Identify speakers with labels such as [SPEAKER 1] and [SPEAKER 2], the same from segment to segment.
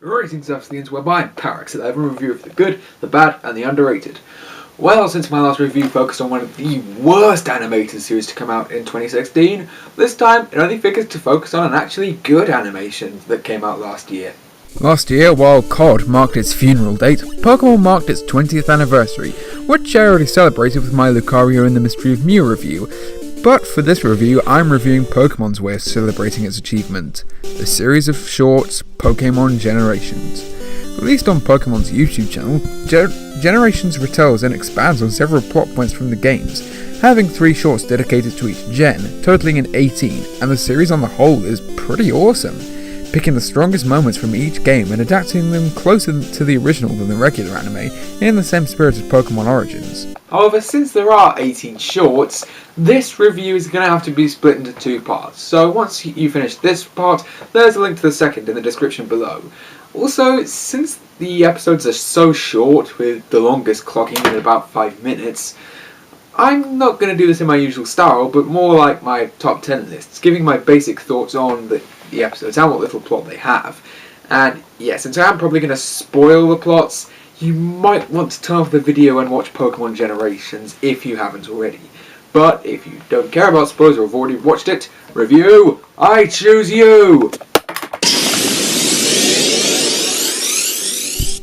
[SPEAKER 1] Greetings after the interweb, I'm Parax11, review of the good, the bad, and the underrated. Well, since my last review focused on one of the worst animated series to come out in 2016, this time it only figures to focus on an actually good animation that came out last year.
[SPEAKER 2] Last year, while COD marked its funeral date, Pokemon marked its 20th anniversary, which I already celebrated with my Lucario and the Mystery of Mew review. But for this review, I'm reviewing Pokemon's way of celebrating its achievement, the series of shorts, Pokemon Generations. Released on Pokemon's YouTube channel, Generations retells and expands on several plot points from the games, having 3 shorts dedicated to each gen, totaling an 18, and the series on the whole is pretty awesome, picking the strongest moments from each game and adapting them closer to the original than the regular anime, in the same spirit as Pokemon Origins.
[SPEAKER 1] However, since there are 18 shorts, this review is going to have to be split into 2 parts, so once you finish this part, there's a link to the second in the description below. Also, since the episodes are so short, with the longest clocking in about 5 minutes, I'm not going to do this in my usual style, but more like my top 10 lists, giving my basic thoughts on the episodes and what little plot they have. And yeah, since I am probably going to spoil the plots, you might want to turn off the video and watch Pokemon Generations if you haven't already. But if you don't care about spoilers or have already watched it, review, I choose you!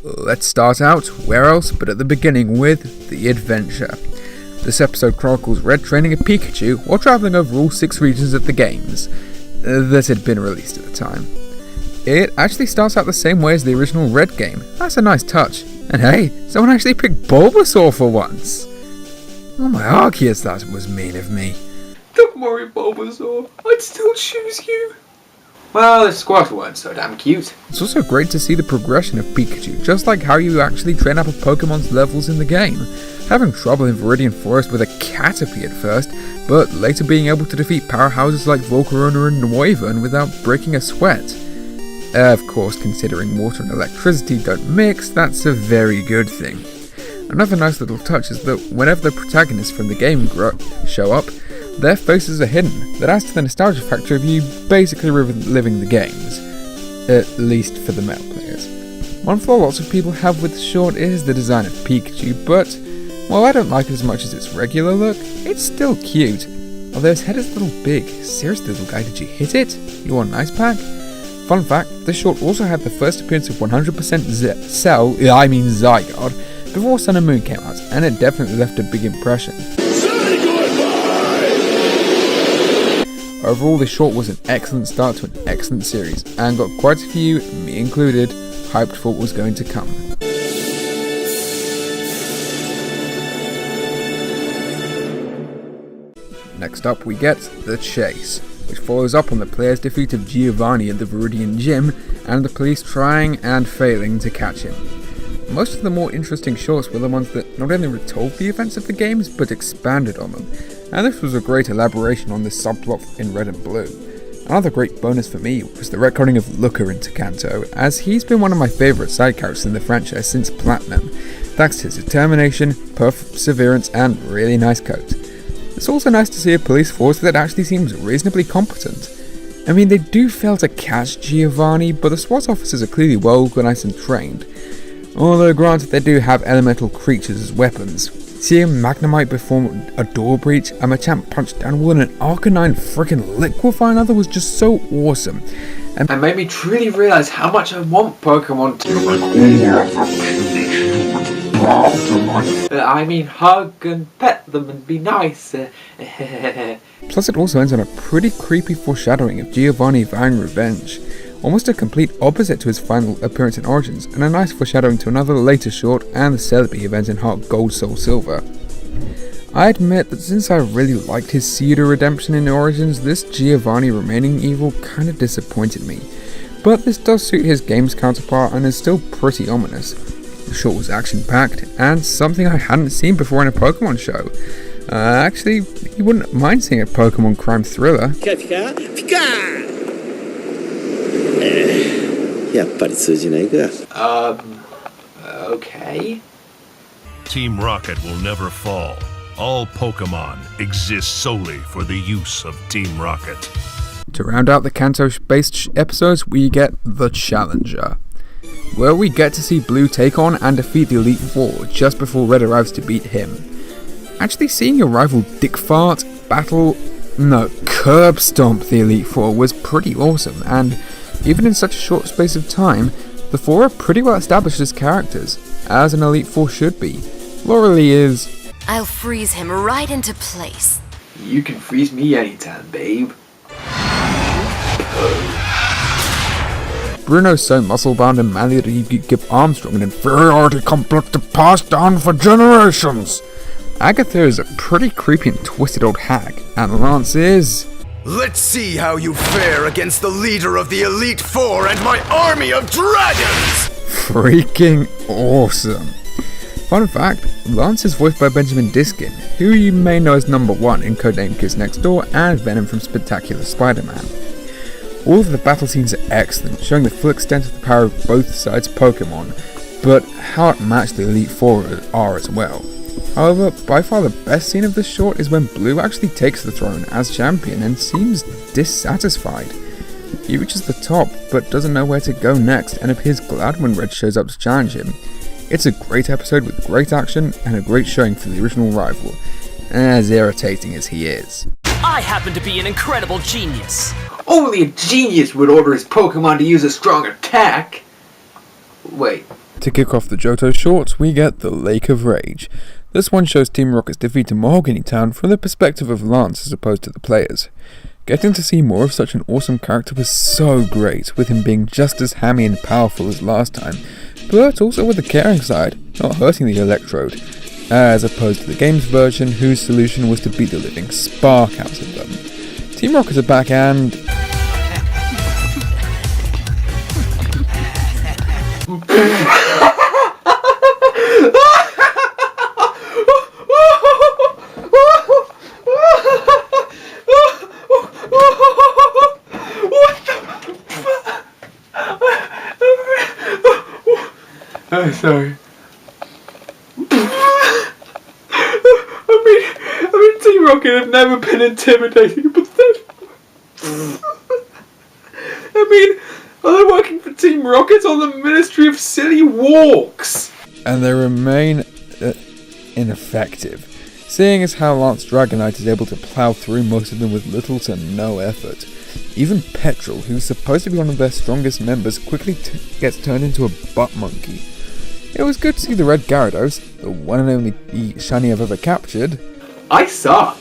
[SPEAKER 2] Let's start out, where else but at the beginning with The Adventure. This episode chronicles Red training a Pikachu while travelling over all 6 regions of the games that had been released at the time. It actually starts out the same way as the original Red game. That's a nice touch. And hey, someone actually picked Bulbasaur for once! Oh my Arceus, that was mean of me.
[SPEAKER 1] Don't worry, Bulbasaur, I'd still choose you. Well, if Squirtle weren't so damn cute.
[SPEAKER 2] It's also great to see the progression of Pikachu, just like how you actually train up a Pokemon's levels in the game. Having trouble in Viridian Forest with a Caterpie at first, but later being able to defeat powerhouses like Volcarona and Noivern without breaking a sweat. Of course, considering water and electricity don't mix, that's a very good thing. Another nice little touch is that whenever the protagonists from the game show up, their faces are hidden. That adds to the nostalgia factor of you basically reliving the games, at least for the male players. One flaw lots of people have with the short is the design of Pikachu, but while I don't like it as much as its regular look, it's still cute. Although his head is a little big. Seriously, little guy, did you hit it? You want an ice pack? Fun fact, this short also had the first appearance of 100% Zygarde before Sun and Moon came out, and it definitely left a big impression. Overall, this short was an excellent start to an excellent series, and got quite a few, me included, hyped for what was going to come. Next up we get The Chase, which follows up on the player's defeat of Giovanni at the Viridian Gym, and the police trying and failing to catch him. Most of the more interesting shorts were the ones that not only retold the events of the games, but expanded on them, and this was a great elaboration on this subplot in Red and Blue. Another great bonus for me was the retconning of Looker into Kanto, as he's been one of my favourite side characters in the franchise since Platinum, thanks to his determination, perseverance, and really nice coat. It's also nice to see a police force that actually seems reasonably competent. I mean, they do fail to catch Giovanni, but the SWAT officers are clearly well organised and trained. Although granted, they do have elemental creatures as weapons. Seeing Magnemite perform a door breach, a Machamp punch down wall, and an Arcanine frickin' liquefy another was just so awesome.
[SPEAKER 1] And made me truly realise how much I want Pokemon to hug and pet them and be nice.
[SPEAKER 2] Plus it also ends on a pretty creepy foreshadowing of Giovanni vowing revenge. Almost a complete opposite to his final appearance in Origins, and a nice foreshadowing to another later short and the Celebi event in Heart Gold Soul Silver. I admit that since I really liked his pseudo redemption in Origins, this Giovanni remaining evil kinda disappointed me. But this does suit his game's counterpart and is still pretty ominous. The short was action packed, and something I hadn't seen before in a Pokemon show. Actually, you wouldn't mind seeing a Pokemon crime thriller.
[SPEAKER 1] Okay.
[SPEAKER 3] Team Rocket will never fall. All Pokemon exist solely for the use of Team Rocket.
[SPEAKER 2] To round out the Kanto-based episodes, we get The Challenger. where we get to see Blue take on and defeat the Elite Four just before Red arrives to beat him. Actually seeing your rival Dick Fart curb stomp the Elite Four was pretty awesome, and even in such a short space of time, the four are pretty well established as characters, as an Elite Four should be. Lauralee is...
[SPEAKER 4] I'll freeze him right into place.
[SPEAKER 1] You can freeze me anytime, babe.
[SPEAKER 2] Bruno's so muscle-bound and manly that he could give Armstrong an inferiority complex to pass down for generations. Agatha is a pretty creepy and twisted old hag, and Lance is...
[SPEAKER 5] Let's see how you fare against the leader of the Elite Four and my army of dragons!
[SPEAKER 2] freaking awesome. Fun fact, Lance is voiced by Benjamin Diskin, who you may know as Number 1 in Codename Kids Next Door and Venom from Spectacular Spider-Man. All of the battle scenes are excellent, showing the full extent of the power of both sides' Pokemon, but how outmatched the Elite Four are as well. However, by far the best scene of this short is when Blue actually takes the throne as champion and seems dissatisfied. He reaches the top, but doesn't know where to go next and appears glad when Red shows up to challenge him. It's a great episode with great action and a great showing for the original rival, as irritating as he is.
[SPEAKER 6] I happen to be an incredible genius.
[SPEAKER 1] Only a genius would order his Pokemon to use a strong attack. Wait.
[SPEAKER 2] To kick off the Johto shorts, we get the Lake of Rage. This one shows Team Rocket's defeat to Mahogany Town from the perspective of Lance as opposed to the players. Getting to see more of such an awesome character was so great, with him being just as hammy and powerful as last time, but also with the caring side, not hurting the Electrode, as opposed to the game's version whose solution was to beat the living spark out of them. Team Rocket are back and...
[SPEAKER 1] Oh, sorry. I mean, Team Rocket have never been intimidating, but then... I mean, are they working for Team Rocket or the Ministry of Silly Walks?
[SPEAKER 2] And they remain ineffective, seeing as how Lance Dragonite is able to plow through most of them with little to no effort. Even Petrel, who's supposed to be one of their strongest members, quickly gets turned into a butt monkey. It was good to see the Red Gyarados, the one and only shiny I've ever captured.
[SPEAKER 1] I suck.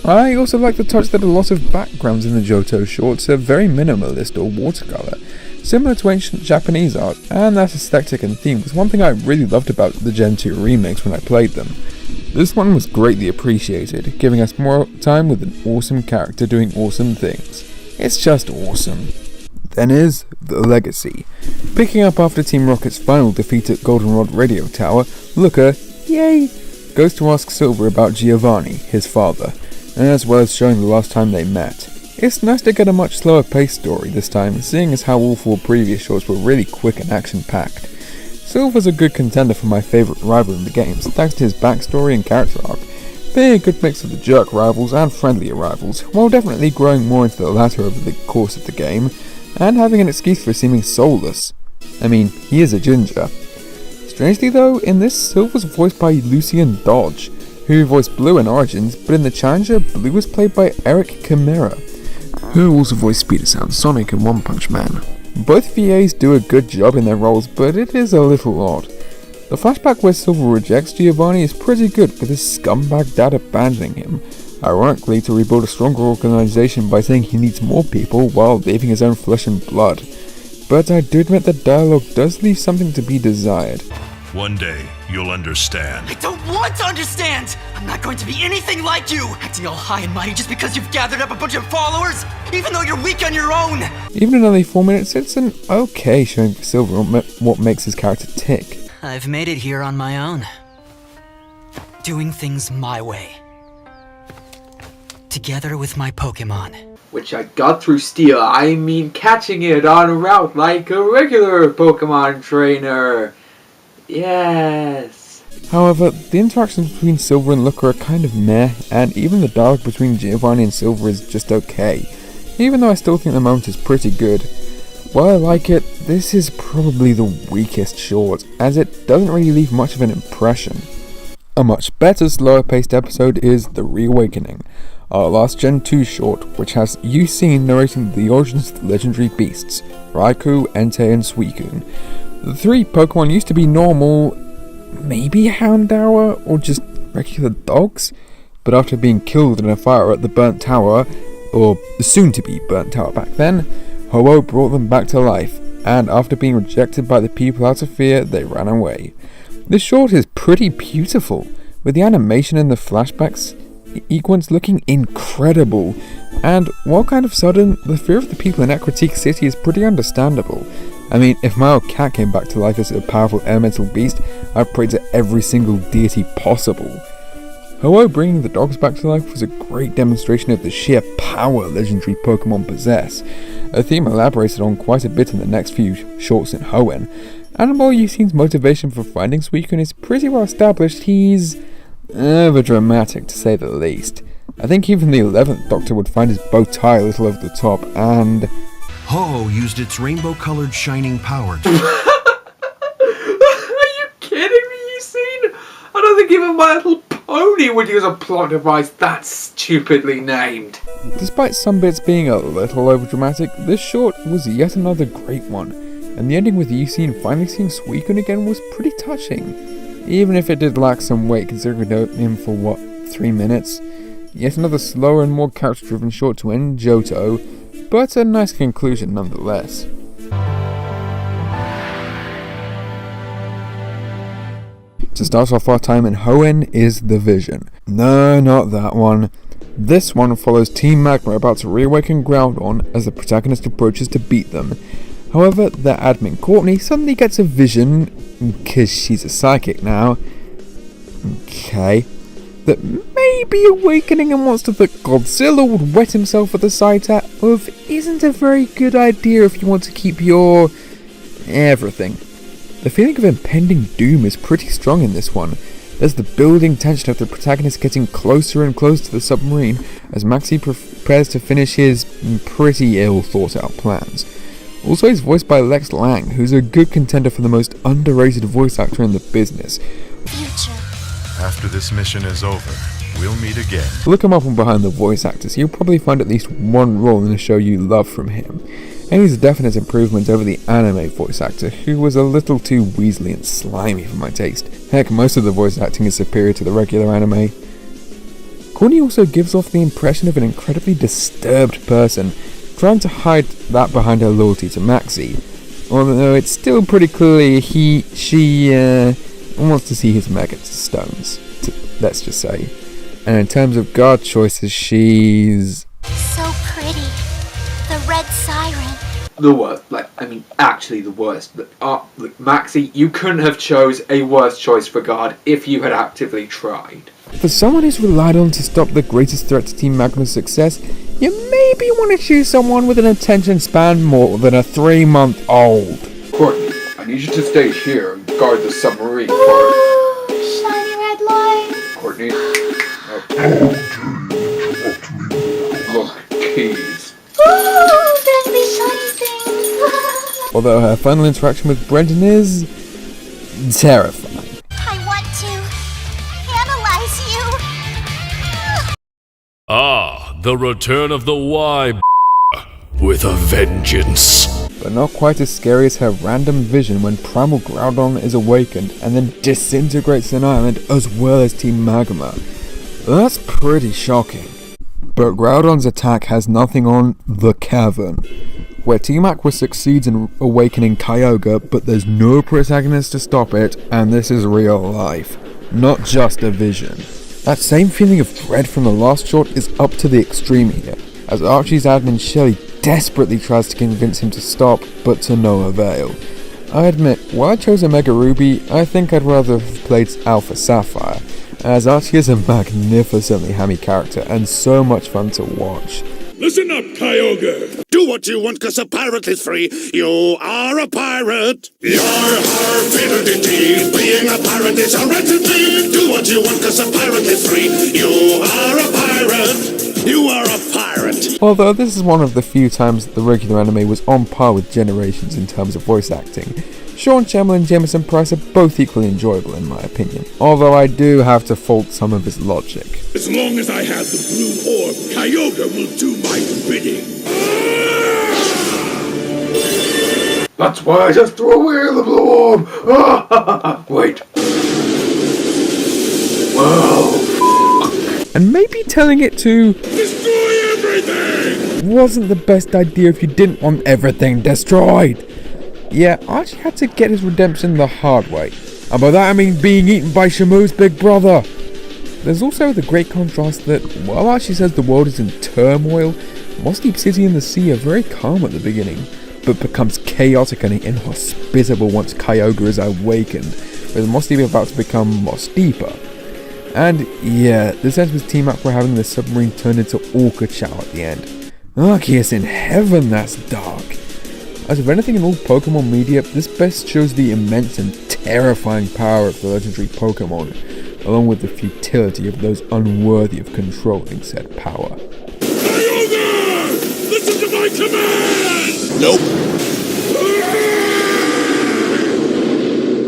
[SPEAKER 2] I also like the touch that a lot of backgrounds in the Johto shorts are very minimalist or watercolour, similar to ancient Japanese art, and that aesthetic and theme was one thing I really loved about the Gen 2 remakes when I played them. This one was greatly appreciated, giving us more time with an awesome character doing awesome things. It's just awesome. Then is The Legacy. Picking up after Team Rocket's final defeat at Goldenrod Radio Tower, Looker, yay, goes to ask Silver about Giovanni, his father, as well as showing the last time they met. It's nice to get a much slower paced story this time, seeing as how all four previous shorts were really quick and action packed. Silver's a good contender for my favourite rival in the games, thanks to his backstory and character arc, being a good mix of the jerk rivals and friendlier rivals, while definitely growing more into the latter over the course of the game, and having an excuse for seeming soulless. I mean, he is a ginger. Strangely though, in this, Silver's voiced by Lucian Dodge, who voiced Blue in Origins, but in the Challenger, Blue was played by Eric Chimera, who also voiced Speeder Sound Sonic in One Punch Man. Both VAs do a good job in their roles, but it is a little odd. The flashback where Silver rejects Giovanni is pretty good, with his scumbag dad abandoning him, ironically to rebuild a stronger organization by saying he needs more people while leaving his own flesh and blood. But I do admit that dialogue does leave something to be desired.
[SPEAKER 3] One day, you'll understand.
[SPEAKER 6] I don't want to understand! I'm not going to be anything like you! Acting all high and mighty just because you've gathered up a bunch of followers, even though you're weak on your own!
[SPEAKER 2] Even in only 4 minutes, it's an okay showing for Silver what makes his character tick.
[SPEAKER 6] I've made it here on my own. Doing things my way. Together with my Pokemon.
[SPEAKER 1] Which I got through Steel. I mean catching it on a route like a regular Pokemon trainer. Yes.
[SPEAKER 2] However, the interactions between Silver and Looker are kind of meh, and even the dialogue between Giovanni and Silver is just okay, even though I still think the moment is pretty good. While I like it, this is probably the weakest short, as it doesn't really leave much of an impression. A much better, slower-paced episode is The Reawakening, our last Gen 2 short, which has Yucine narrating the origins of the legendary beasts, Raikou, Entei, and Suicune. The 3 Pokemon used to be normal, maybe Houndour, or just regular dogs, but after being killed in a fire at the Burnt Tower, or soon-to-be Burnt Tower back then, Ho-Oh brought them back to life, and after being rejected by the people out of fear, they ran away. This short is pretty beautiful, with the animation and the flashbacks sequence looking incredible, and while kind of sudden, the fear of the people in Ecruteak City is pretty understandable. I mean, if my old cat came back to life as a powerful elemental beast, I'd pray to every single deity possible. Ho-Oh bringing the dogs back to life was a great demonstration of the sheer power legendary Pokemon possess, a theme elaborated on quite a bit in the next few shorts in Hoenn. And while Yucine's motivation for finding Suicune is pretty well established, he's over-dramatic to say the least. I think even the 11th Doctor would find his bow tie a little over the top, and
[SPEAKER 7] Ho-Oh used its rainbow-colored shining power to...
[SPEAKER 1] Are you kidding me, Yucine? I don't think even My Little Pony would use a plot device that stupidly named.
[SPEAKER 2] Despite some bits being a little overdramatic, this short was yet another great one, and the ending with Yucine finally seeing Suicune again was pretty touching. Even if it did lack some weight considering we know him for 3 minutes. Yet another slower and more character-driven short to end Johto, but a nice conclusion nonetheless. To start off our time in Hoenn is The Vision. No, not that one. This one follows Team Magma about to reawaken Groudon as the protagonist approaches to beat them. However, their admin Courtney suddenly gets a vision, because she's a psychic now, that may be awakening a monster that Godzilla would wet himself at the sight of isn't a very good idea if you want to keep your everything. The feeling of impending doom is pretty strong in this one. There's the building tension of the protagonist getting closer and closer to the submarine as Maxie prepares to finish his pretty ill thought out plans. Also, he's voiced by Lex Lang, who's a good contender for the most underrated voice actor in the business.
[SPEAKER 4] Future.
[SPEAKER 3] After this mission is over, we'll meet again.
[SPEAKER 2] Look him up on Behind the Voice Actors, you'll probably find at least one role in a show you love from him. And he's a definite improvement over the anime voice actor, who was a little too weaselly and slimy for my taste. Heck, most of the voice acting is superior to the regular anime. Courtney also gives off the impression of an incredibly disturbed person, trying to hide that behind her loyalty to Maxie, although it's still pretty clearly she wants to see his Mega Stones, let's just say. And in terms of guard choices, she's
[SPEAKER 8] so pretty. The red siren.
[SPEAKER 1] The worst, actually the worst. Maxie, you couldn't have chose a worse choice for guard if you had actively tried.
[SPEAKER 2] For someone who's relied on to stop the greatest threat to Team Magma's success, you maybe want to choose someone with an attention span more than a 3-month-old.
[SPEAKER 1] Courtney, I need you to stay here and guard the submarine
[SPEAKER 8] Ooh, shiny red light.
[SPEAKER 1] Courtney. Look, keys.
[SPEAKER 8] Ooh, friendly shiny things.
[SPEAKER 2] Although her final interaction with Brendan is terrifying.
[SPEAKER 8] I want to analyze you.
[SPEAKER 3] Ah, the return of the Y with a vengeance.
[SPEAKER 2] But not quite as scary as her random vision when Primal Groudon is awakened and then disintegrates an island as well as Team Magma. That's pretty shocking. But Groudon's attack has nothing on the Cavern, where Team Aqua succeeds in awakening Kyogre, but there's no protagonist to stop it, and this is real life, not just a vision. That same feeling of dread from the last short is up to the extreme here, as Archie's admin Shelly desperately tries to convince him to stop, but to no avail. I admit, while I chose Omega Ruby, I think I'd rather have played Alpha Sapphire, as Archie is a magnificently hammy character and so much fun to watch.
[SPEAKER 9] Listen up, Kyogre! Do what you want, cause a pirate is free. You are a pirate! You're fiddled indeed. Being a pirate is a rented deed. Do what you want, cause a pirate is free. You are a pirate! You are a pirate!
[SPEAKER 2] Although this is one of the few times that the regular anime was on par with Generations in terms of voice acting, Sean Schemmel and Jameson Price are both equally enjoyable in my opinion, although I do have to fault some of his logic.
[SPEAKER 9] As long as I have the blue orb, Kyogre will do my bidding.
[SPEAKER 1] That's why I just threw away the blue orb! Wait. Whoa.
[SPEAKER 2] And maybe telling it to
[SPEAKER 9] Destroy everything!
[SPEAKER 2] wasn't the best idea if you didn't want everything destroyed. Yeah, Archie had to get his redemption the hard way. And by that I mean being eaten by Shamu's big brother. There's also the great contrast that, while Archie says the world is in turmoil, Moss Deep City and the sea are very calm at the beginning, but becomes chaotic and inhospitable once Kyogre is awakened, with Moss Deep about to become Moss Deeper. And yeah, this ends with Team Aqua having the submarine turned into Orchid Chow at the end. Arceus in heaven, that's dark. As of anything in all Pokemon media, this best shows the immense and terrifying power of the legendary Pokemon, along with the futility of those unworthy of controlling said power.
[SPEAKER 9] Kyogre! Listen to my command! Nope.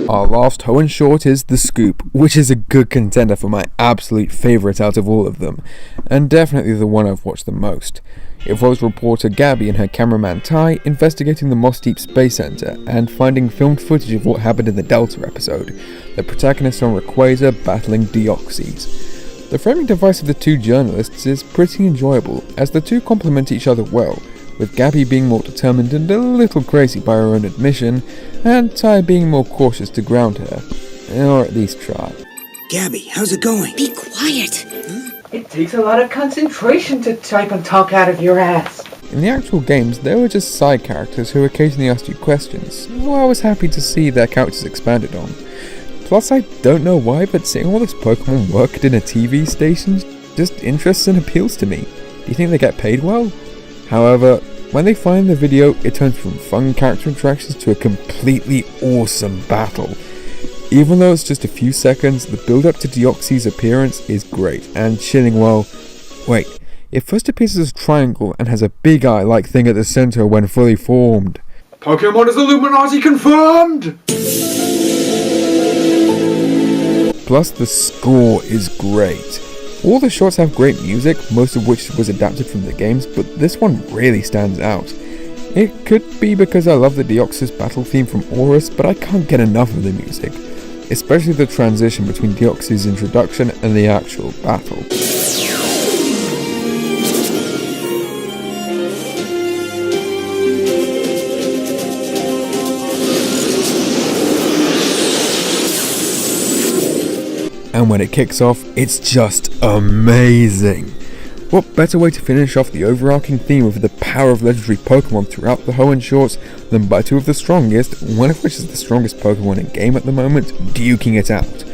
[SPEAKER 2] Our last Hoenn short is The Scoop, which is a good contender for my absolute favourite out of all of them, and definitely the one I've watched the most. It follows reporter Gabby and her cameraman Ty investigating the Moss Deep Space Center and finding filmed footage of what happened in the Delta episode, the protagonist on Rayquaza battling Deoxys. The framing device of the two journalists is pretty enjoyable, as the two complement each other well, with Gabby being more determined and a little crazy by her own admission, and Ty being more cautious to ground her, or at least try.
[SPEAKER 10] Gabby, how's it going?
[SPEAKER 8] Be quiet.
[SPEAKER 1] It takes a lot of concentration to type and talk out of your ass.
[SPEAKER 2] In the actual games, they were just side characters who occasionally asked you questions, well, I was happy to see their characters expanded on. Plus, I don't know why, but seeing all this Pokemon worked in a TV station just interests and appeals to me. Do you think they get paid well? However, when they find the video, it turns from fun character interactions to a completely awesome battle. Even though it's just a few seconds, the build up to Deoxys' appearance is great, and chilling well. Wait, it first appears as a triangle and has a big eye-like thing at the center when fully formed.
[SPEAKER 1] Pokemon is Illuminati confirmed!
[SPEAKER 2] Plus, the score is great. All the shots have great music, most of which was adapted from the games, but this one really stands out. It could be because I love the Deoxys battle theme from Aurus, but I can't get enough of the music, especially the transition between Deoxys' introduction and the actual battle. And when it kicks off, it's just amazing! What better way to finish off the overarching theme of the power of legendary Pokemon throughout the Hoenn shorts than by two of the strongest, one of which is the strongest Pokemon in game at the moment, duking it out.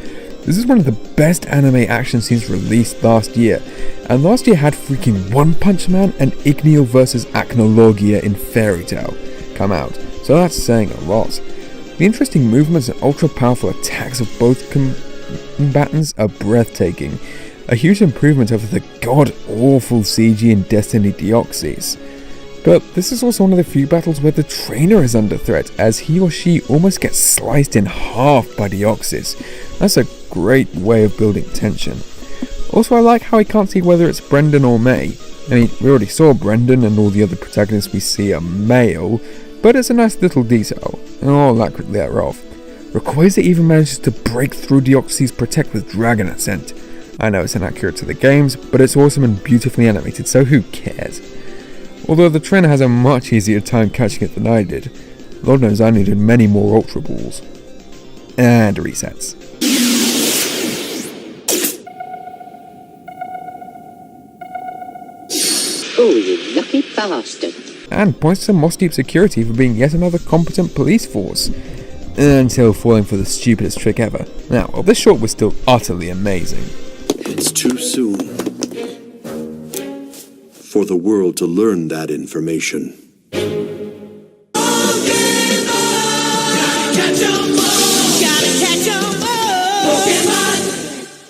[SPEAKER 2] This is one of the best anime action scenes released last year, and last year had freaking One Punch Man and Igneel vs Acnologia in Fairy Tail come out, so that's saying a lot. The interesting movements and ultra powerful attacks of both combatants are breathtaking, a huge improvement over the god-awful CG in Destiny Deoxys. But this is also one of the few battles where the trainer is under threat, as he or she almost gets sliced in half by Deoxys. That's a great way of building tension. Also, I like how I can't see whether it's Brendan or May. I mean, we already saw Brendan and all the other protagonists we see are male, but it's a nice little detail, and all lack thereof. Rayquaza even manages to break through Deoxys' Protect with Dragon Ascent. I know it's inaccurate to the games, but it's awesome and beautifully animated, so who cares? Although the trainer has a much easier time catching it than I did. Lord knows I needed many more Ultra Balls. And resets.
[SPEAKER 11] Oh, you lucky bastard.
[SPEAKER 2] And points to Moss Deep Security for being yet another competent police force. Until falling for the stupidest trick ever. Now, well, this short was still utterly amazing.
[SPEAKER 12] It's too soon for the world to learn that information.